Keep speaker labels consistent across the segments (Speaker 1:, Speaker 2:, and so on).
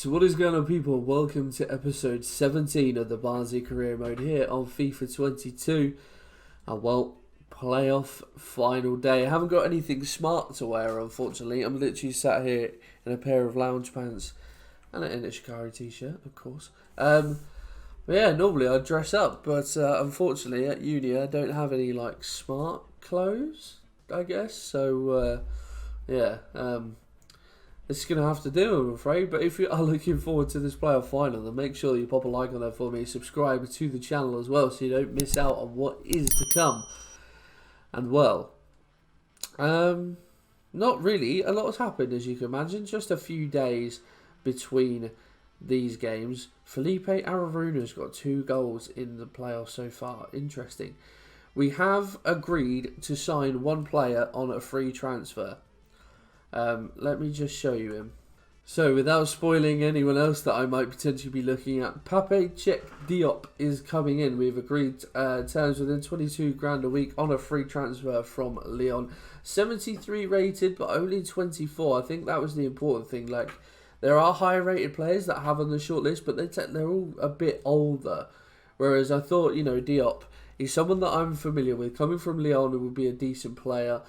Speaker 1: So what is going on, people? Welcome to episode 17 of the Barnsley Career Mode here on FIFA 22. And well, playoff final day. I haven't got anything smart to wear, unfortunately. I'm literally sat here in a pair of lounge pants and an Shikari t-shirt, of course. But yeah, normally I'd dress up, but unfortunately at uni I don't have any like smart clothes, I guess. So it's going to have to do, I'm afraid. But if you are looking forward to this playoff final, then make sure you pop a like on there for me. Subscribe to the channel as well so you don't miss out on what is to come. And well, not really. A lot has happened, as you can imagine. Just a few days between these games. Felipe Araújo's got 2 goals in the playoffs so far. Interesting. We have agreed to sign one player on a free transfer. Let me just show you him. So, without spoiling anyone else that I might potentially be looking at, Pape Cheikh Diop is coming in. We've agreed terms within 22 grand a week on a free transfer from Lyon. 73 rated, but only 24. I think that was the important thing. Like, there are higher rated players that have on the shortlist, but they're all a bit older. Whereas I thought, Diop, he's someone that I'm familiar with. Coming from Lyon, who would be a decent player.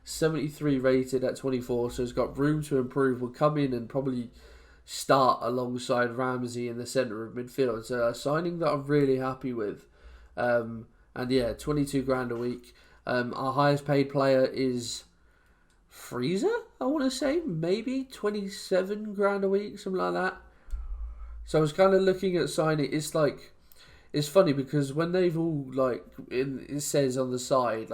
Speaker 1: 73 rated at 24, so he's got room to improve. Will come in and probably start alongside Ramsey in the centre of midfield. So a signing that I'm really happy with. And yeah, 22 grand a week. Our highest paid player is Freezer, I want to say. Maybe 27 grand a week, something like that. So I was kind of looking at signing. It's funny because when they've all, it says on the side,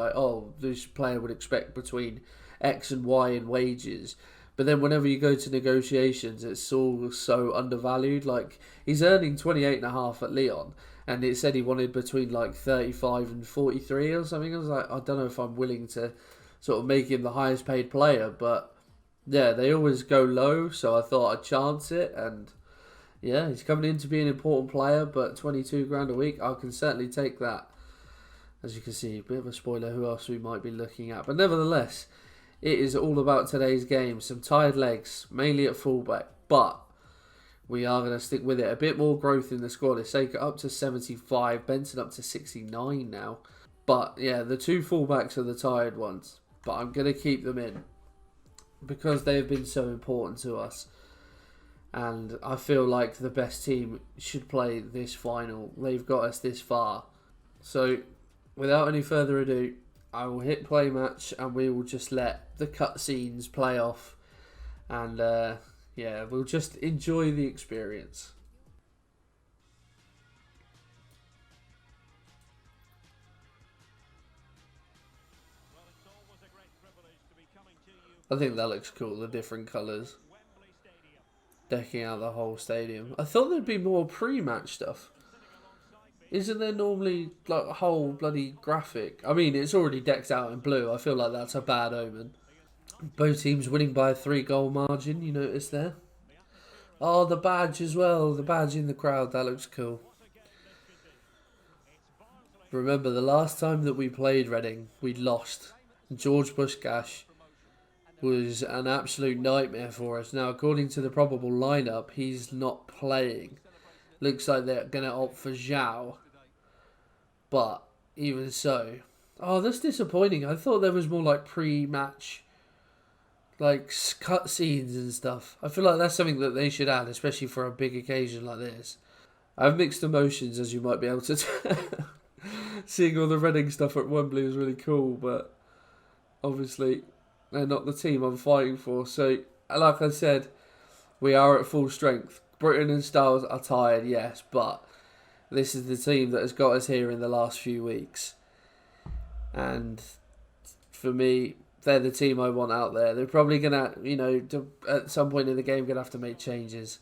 Speaker 1: this player would expect between X and Y in wages. But then whenever you go to negotiations, it's all so undervalued. Like, he's earning 28.5 at Lyon, and it said he wanted between, 35 and 43 or something. I was like, I don't know if I'm willing to sort of make him the highest paid player. But, yeah, they always go low, so I thought I'd chance it, and yeah, he's coming in to be an important player, but 22 grand a week, I can certainly take that. As you can see, a bit of a spoiler who else we might be looking at. But nevertheless, it is all about today's game. Some tired legs, mainly at fullback, but we are going to stick with it. A bit more growth in the squad. Iseka up to 75, Benson up to 69 now. But yeah, the 2 fullbacks are the tired ones, but I'm going to keep them in because they have been so important to us. And I feel like the best team should play this final. They've got us this far. So, without any further ado, I will hit play match and we will just let the cutscenes play off. And, we'll just enjoy the experience. I think that looks cool, the different colours. Decking out the whole stadium. I thought there'd be more pre-match stuff. Isn't there normally like a whole bloody graphic? I mean, it's already decked out in blue. I feel like that's a bad omen. Both teams winning by a 3-goal margin, you notice there. Oh, the badge as well. The badge in the crowd. That looks cool. Remember, the last time that we played Reading, we lost. George Bushgash was an absolute nightmare for us. Now, according to the probable lineup, he's not playing. Looks like they're going to opt for Zhao. But even so. Oh, that's disappointing. I thought there was more like pre-match, like cutscenes and stuff. I feel like that's something that they should add, especially for a big occasion like this. I have mixed emotions, as you might be able to tell. Seeing all the Reading stuff at Wembley was really cool, but obviously they're not the team I'm fighting for. So, like I said, we are at full strength. Britton and Styles are tired, yes, but this is the team that has got us here in the last few weeks. And for me, they're the team I want out there. They're probably going to, at some point in the game, going to have to make changes.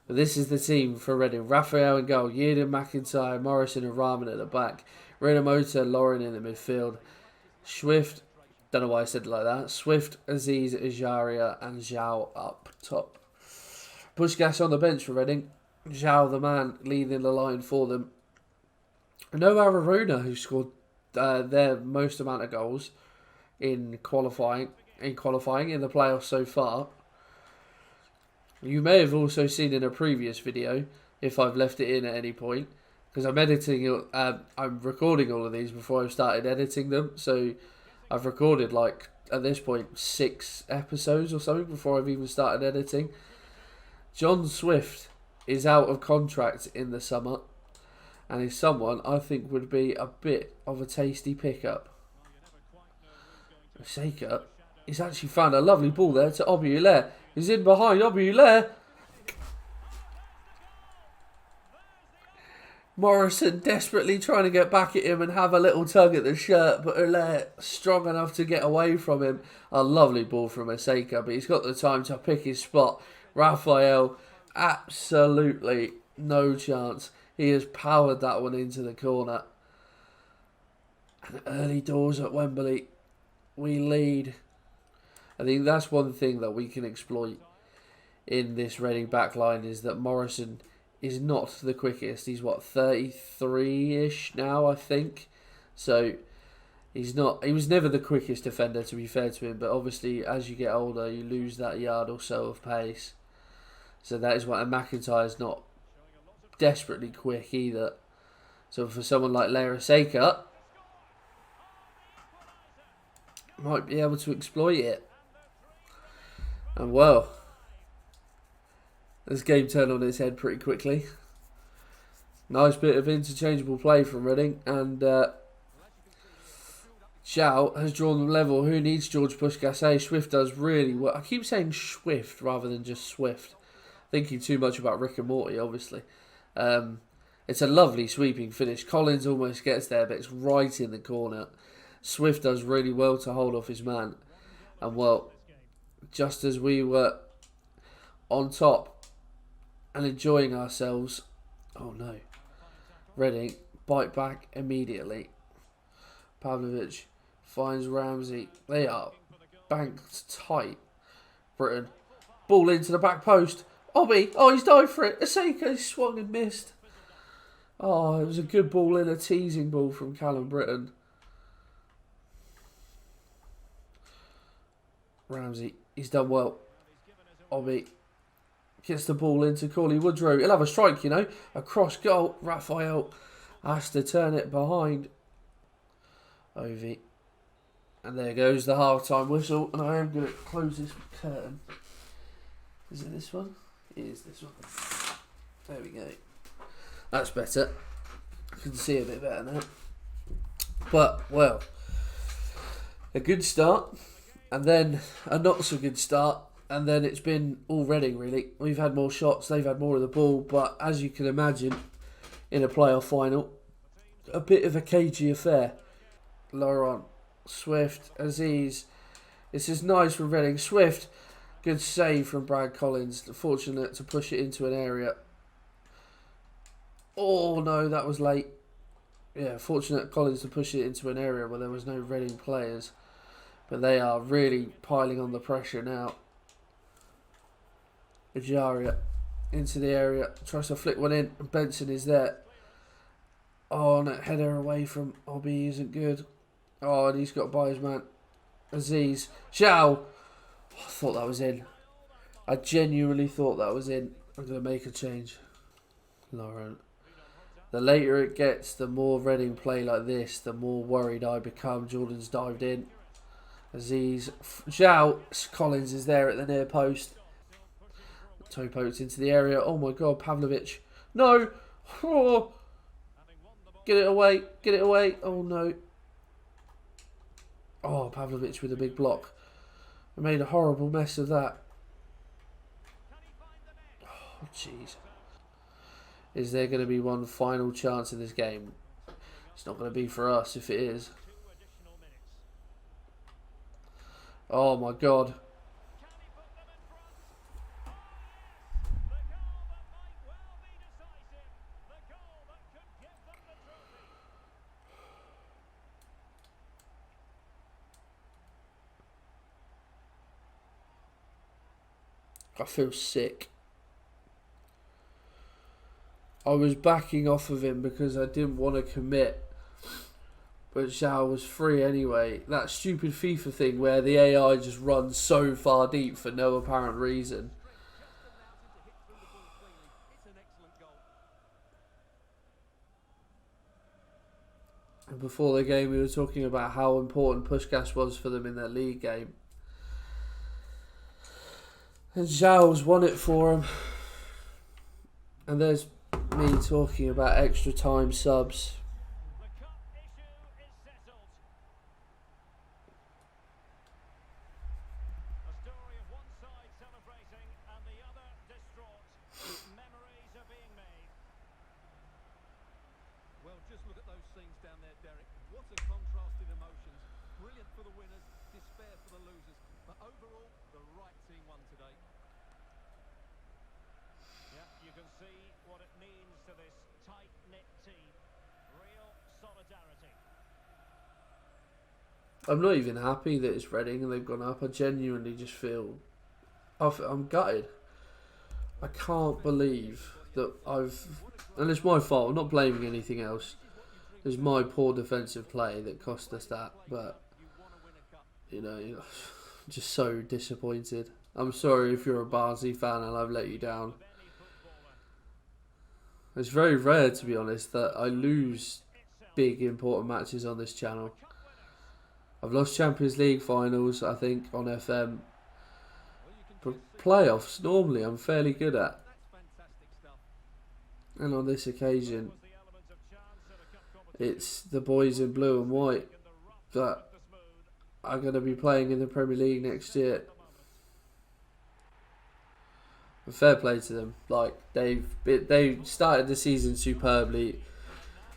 Speaker 1: But this is the team for Reading. Raphael in goal, Yeardon, McIntyre, Morrison and Rahman at the back. Renamoto, Lauren in the midfield. Swift, don't know why I said it like that. Swift, Aziz, Ajaria and Zhao up top. Bushgash on the bench for Reading. Zhao, the man, leading the line for them. No Araújo, who scored their most amount of goals in qualifying in the playoffs so far. You may have also seen in a previous video, if I've left it in at any point, because I'm recording all of these before I've started editing them, so I've recorded like, at this point, 6 episodes or something before I've even started editing. John Swift is out of contract in the summer, and is someone I think would be a bit of a tasty pickup. Shaker, he's actually found a lovely ball there to Obiulair. He's in behind Obiulair. Morrison desperately trying to get back at him and have a little tug at the shirt, but Ulair strong enough to get away from him. A lovely ball from Aseka, but he's got the time to pick his spot. Raphael, absolutely no chance. He has powered that one into the corner. And early doors at Wembley, we lead. I think that's one thing that we can exploit in this Reading backline, is that Morrison is not the quickest. He's what, 33-ish now, I think. So he's not. He was never the quickest defender, to be fair to him. But obviously, as you get older, you lose that yard or so of pace. So that is why McIntyre's not desperately quick either. So for someone like Laraseka, might be able to exploit it. And well, this game turned on its head pretty quickly. Nice bit of interchangeable play from Reading, and Zhao has drawn them level. Who needs George Puskas? Swift does really well. I keep saying Swift rather than just Swift. Thinking too much about Rick and Morty, obviously. It's a lovely sweeping finish. Collins almost gets there, but it's right in the corner. Swift does really well to hold off his man. And well, just as we were on top and enjoying ourselves, oh no, Reading bite back immediately. Pavlovic finds Ramsey. They are banked tight. Britain, ball into the back post. Obi, oh, he's dived for it. Aseka swung and missed. Oh, it was a good ball in, a teasing ball from Callum Britton. Ramsey, he's done well. Obi gets the ball into Corley Woodrow. He'll have a strike, you know. A cross goal. Raphael has to turn it behind Ovi. And there goes the half-time whistle. And I am going to close this curtain. Is it this one? It is this one. There we go. That's better. I can see a bit better now. But, well, a good start. And then a not so good start. And then it's been all Reading, really. We've had more shots. They've had more of the ball. But as you can imagine, in a playoff final, a bit of a cagey affair. Laurent, Swift, Aziz. This is nice from Reading. Swift, good save from Brad Collins. Fortunate to push it into an area. Oh, no, that was late. Yeah, fortunate Collins to push it into an area where there was no Reading players. But they are really piling on the pressure now. Ajaria into the area. Tries to flick one in. And Benson is there. Oh, and that header away from Obi isn't good. Oh, and he's got by his man. Aziz. Zhao. Oh, I thought that was in. I genuinely thought that was in. I'm going to make a change. Laurent. The later it gets, the more Reading play like this, the more worried I become. Jordan's dived in. Aziz. Zhao. Collins is there at the near post. Toe pokes into the area. Oh my god, Pavlovic. No! Oh. Get it away. Get it away. Oh no. Oh, Pavlovic with a big block. I made a horrible mess of that. Oh, jeez. Is there going to be one final chance in this game? It's not going to be for us if it is. Oh my god. I feel sick. I was backing off of him because I didn't want to commit. But Zhao was free anyway. That stupid FIFA thing where the AI just runs so far deep for no apparent reason. Before the game, we were talking about how important Puskás was for them in their league game. And Zhão's won it for him. And there's me talking about extra time subs. I'm not even happy that it's Reading and they've gone up. I genuinely just feel... I'm gutted. I can't believe that I've... And it's my fault. I'm not blaming anything else. It's my poor defensive play that cost us that. But, you know, just so disappointed. I'm sorry if you're a Barnsley fan and I've let you down. It's very rare, to be honest, that I lose big, important matches on this channel. I've lost Champions League finals, I think, on FM. But playoffs, normally, I'm fairly good at. And on this occasion, it's the boys in blue and white that are going to be playing in the Premier League next year. But fair play to them. Like, they started the season superbly.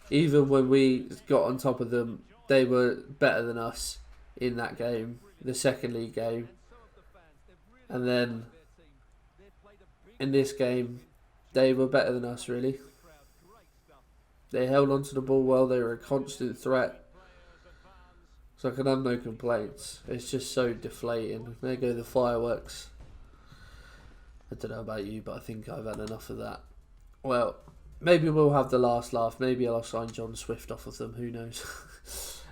Speaker 1: Even when we got on top of them, they were better than us in that game, the second league game. And then in this game, they were better than us, really. They held onto the ball well. They were a constant threat. So I can have no complaints. It's just so deflating. There go the fireworks. I don't know about you, but I think I've had enough of that. Well, maybe we'll have the last laugh. Maybe I'll sign John Swift off of them. Who knows?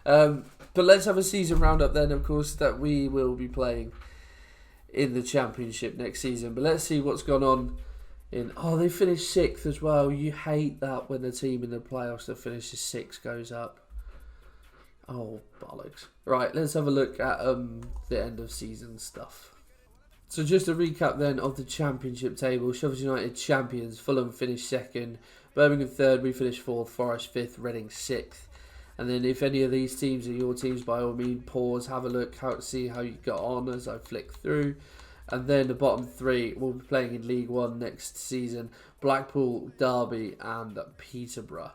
Speaker 1: But let's have a season roundup then, of course, that we will be playing in the Championship next season. But let's see what's gone on in... Oh, they finished 6th as well. You hate that when a team in the playoffs that finishes 6th goes up. Oh, bollocks. Right, let's have a look at the end of season stuff. So just a recap then of the Championship table. Sheffield United champions, Fulham finished 2nd, Birmingham 3rd, we finished 4th, Forest 5th, Reading 6th. And then if any of these teams are your teams, by all means, pause, have a look, see how you got on as I flick through. And then the bottom 3 will be playing in League One next season. Blackpool, Derby and Peterborough.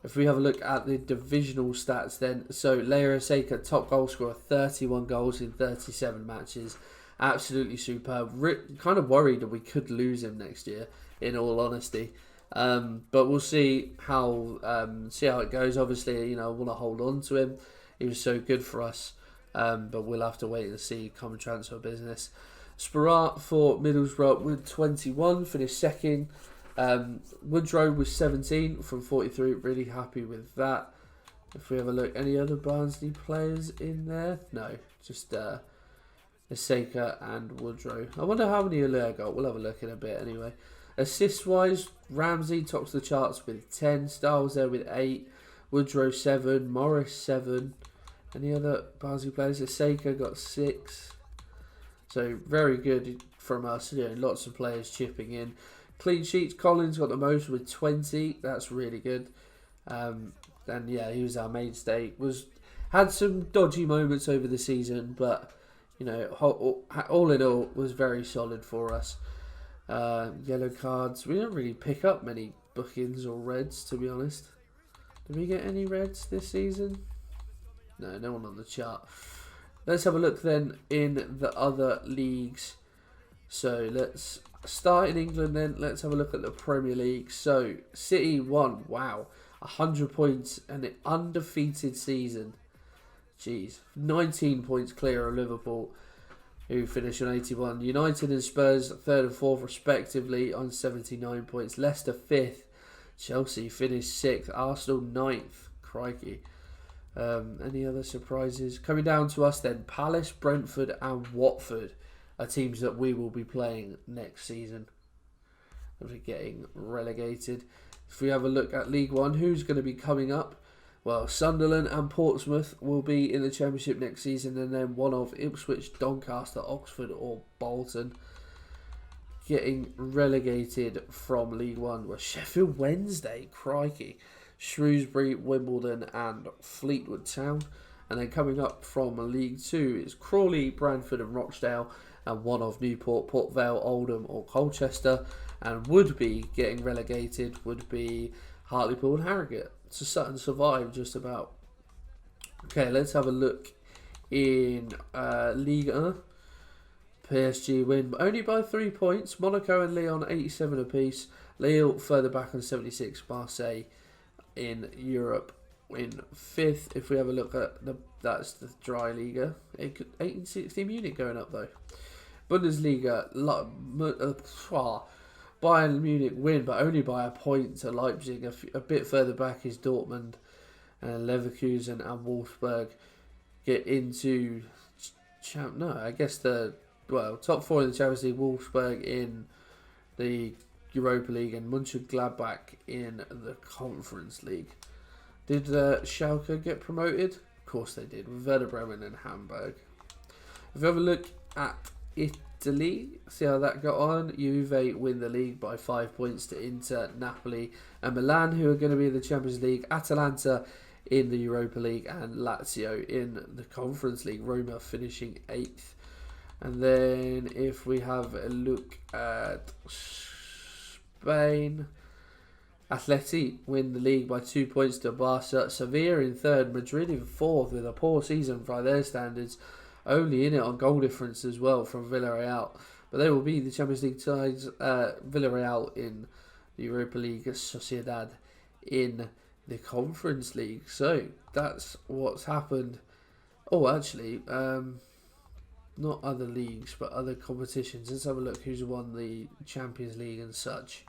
Speaker 1: If we have a look at the divisional stats then. So Leia Aseka, top goal scorer, 31 goals in 37 matches. Absolutely superb. Kind of worried that we could lose him next year, in all honesty. But we'll see how it goes. Obviously, you know, I want to hold on to him. He was so good for us. But we'll have to wait and see come transfer business. Spirat for Middlesbrough with 21, finished 2nd. Woodrow was 17 from 43. Really happy with that. If we have a look, any other Barnsley players in there? No, just Aseka and Woodrow. I wonder how many Alea got. We'll have a look in a bit anyway. Assists wise, Ramsey tops the charts with 10. Styles there with 8. Woodrow 7. Morris 7. Any other Barnsley players? Aseka got 6. So very good from us. You know, lots of players chipping in. Clean sheets, Collins got the most with 20. That's really good. And yeah, he was our mainstay. Had some dodgy moments over the season, but you know, all in all, was very solid for us. Yellow cards. We didn't really pick up many bookings or reds, to be honest. Did we get any reds this season? No, no one on the chart. Let's have a look then in the other leagues. So let's start in England then. Let's have a look at the Premier League. So City won, wow, 100 points and an undefeated season. Jeez, 19 points clear of Liverpool, who finished on 81. United and Spurs 3rd and 4th respectively on 79 points. Leicester 5th. Chelsea finished 6th. Arsenal 9th. Crikey. Any other surprises? Coming down to us then, Palace, Brentford and Watford are teams that we will be playing next season. We're getting relegated. If we have a look at League One, who's going to be coming up? Well, Sunderland and Portsmouth will be in the Championship next season, and then one of Ipswich, Doncaster, Oxford or Bolton getting relegated from League One. Well, Sheffield Wednesday, crikey, Shrewsbury, Wimbledon and Fleetwood Town. And then coming up from League Two is Crawley, Bradford and Rochdale, and one of Newport, Port Vale, Oldham or Colchester. And would be getting relegated would be Hartlepool and Harrogate. So Sutton survived just about. Okay, let's have a look in Ligue 1. PSG win only by 3 points. Monaco and Lyon 87 apiece. Lille further back on 76. Marseille in Europe in 5th. If we have a look at that's the dry Liga. 1860 Munich going up though. Bundesliga, Bayern Munich win, but only by a point to Leipzig. A bit further back is Dortmund and Leverkusen and Wolfsburg get into top 4 in the Champions League. Wolfsburg in the Europa League and Mönchengladbach in the Conference League. Did Schalke get promoted? Of course they did. Werder Bremen and Hamburg. If you have a look at Italy, see how that got on. Juve win the league by 5 points to Inter, Napoli and Milan, who are going to be in the Champions League. Atalanta in the Europa League and Lazio in the Conference League. Roma finishing 8th. And then if we have a look at Spain, Atleti win the league by 2 points to Barca. Sevilla in 3rd, Madrid in 4th with a poor season by their standards. Only in it on goal difference as well from Villarreal. But they will be the Champions League sides. Villarreal in the Europa League, Sociedad in the Conference League. So that's what's happened. Oh, actually, not other leagues, but other competitions. Let's have a look who's won the Champions League and such.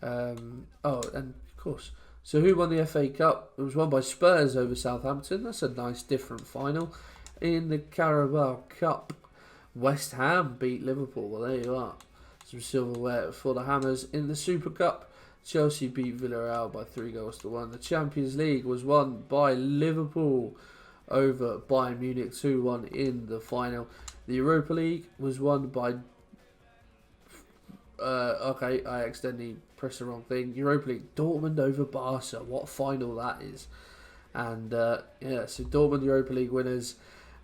Speaker 1: And of course, so who won the FA Cup? It was won by Spurs over Southampton. That's a nice different final. In the Carabao Cup, West Ham beat Liverpool. Well, there you are. Some silverware for the Hammers. In the Super Cup, Chelsea beat Villarreal by 3-1. The Champions League was won by Liverpool over Bayern Munich 2-1 in the final. The Europa League was won by... I accidentally pressed the wrong thing. Europa League, Dortmund over Barca. What final that is. And so Dortmund Europa League winners.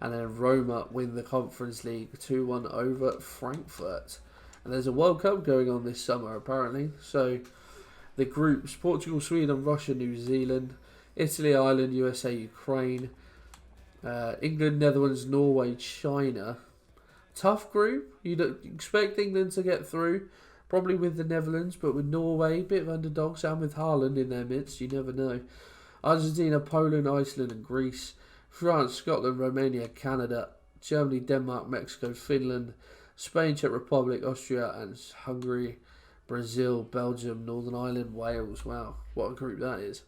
Speaker 1: And then Roma win the Conference League 2-1 over Frankfurt. And there's a World Cup going on this summer, apparently. So the groups, Portugal, Sweden, Russia, New Zealand, Italy, Ireland, USA, Ukraine, England, Netherlands, Norway, China. Tough group. You'd expect England to get through, probably with the Netherlands, but with Norway, bit of underdogs, and with Haaland in their midst, you never know. Argentina, Poland, Iceland and Greece. France, Scotland, Romania, Canada, Germany, Denmark, Mexico, Finland, Spain, Czech Republic, Austria and Hungary, Brazil, Belgium, Northern Ireland, Wales. Wow, what a group that is.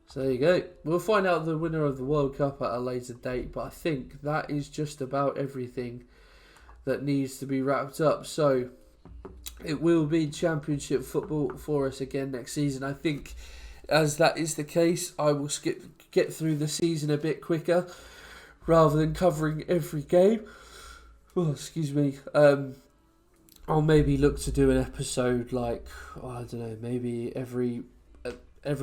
Speaker 1: So there you go. We'll find out the winner of the World Cup at a later date, but I think that is just about everything that needs to be wrapped up. So it will be Championship football for us again next season. I think as that is the case, I will get through the season a bit quicker rather than covering every game. Oh, excuse me. I'll maybe look to do an episode I don't know, maybe every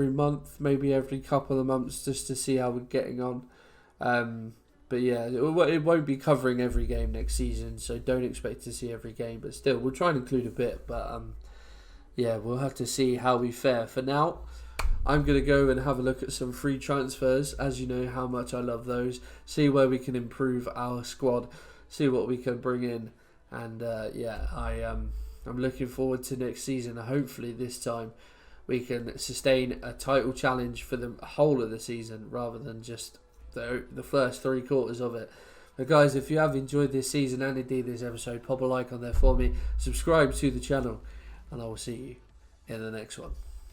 Speaker 1: month, maybe every couple of months, just to see how we're getting on. But yeah, it won't be covering every game next season, so don't expect to see every game. But still, we'll try and include a bit. But yeah, we'll have to see how we fare. For now, I'm going to go and have a look at some free transfers, as you know how much I love those. See where we can improve our squad, see what we can bring in. And I'm looking forward to next season. Hopefully this time we can sustain a title challenge for the whole of the season rather than just the first 3 quarters of it. But guys, if you have enjoyed this season and indeed this episode, pop a like on there for me, subscribe to the channel, and I will see you in the next one.